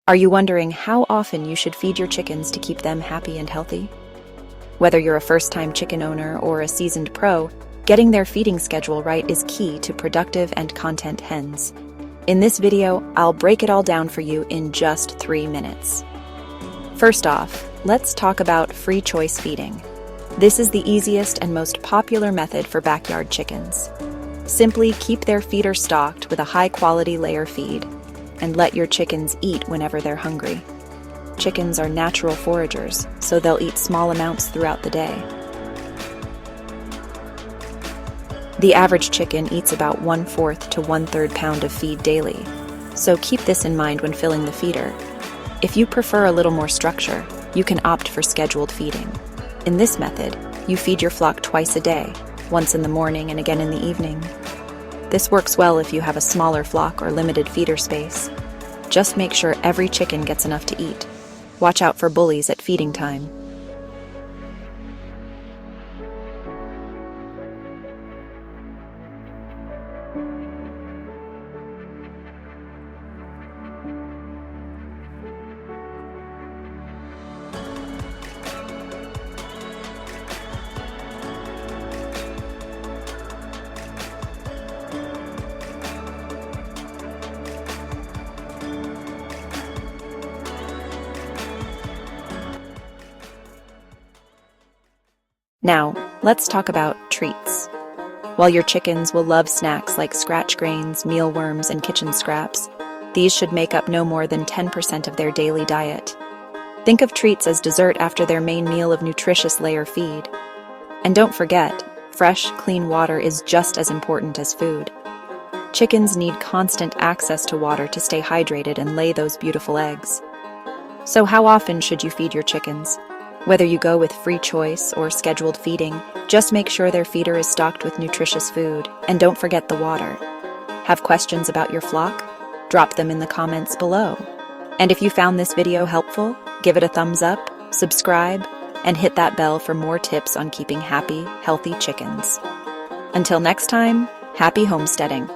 Are you wondering how often you should feed your chickens to keep them happy and healthy? Whether you're a first-time chicken owner or a seasoned pro, getting their feeding schedule right is key to productive and content hens. In this video, I'll break it all down for you in just 3 minutes. First off, let's talk about free choice feeding. This is the easiest and most popular method for backyard chickens. Simply keep their feeder stocked with a high-quality layer feed and let your chickens eat whenever they're hungry. Chickens are natural foragers, so they'll eat small amounts throughout the day. The average chicken eats about 1/4 to 1/3 pound of feed daily, so keep this in mind when filling the feeder. If you prefer a little more structure, you can opt for scheduled feeding. In this method, you feed your flock twice a day, once in the morning and again in the evening. This works well if you have a smaller flock or limited feeder space. Just make sure every chicken gets enough to eat. Watch out for bullies at feeding time. Now, let's talk about treats. While your chickens will love snacks like scratch grains, mealworms, and kitchen scraps, these should make up no more than 10% of their daily diet. Think of treats as dessert after their main meal of nutritious layer feed. And don't forget, fresh, clean water is just as important as food. Chickens need constant access to water to stay hydrated and lay those beautiful eggs. So how often should you feed your chickens? Whether you go with free choice or scheduled feeding, just make sure their feeder is stocked with nutritious food, and don't forget the water. Have questions about your flock? Drop them in the comments below. And if you found this video helpful, give it a thumbs up, subscribe, and hit that bell for more tips on keeping happy, healthy chickens. Until next time, happy homesteading!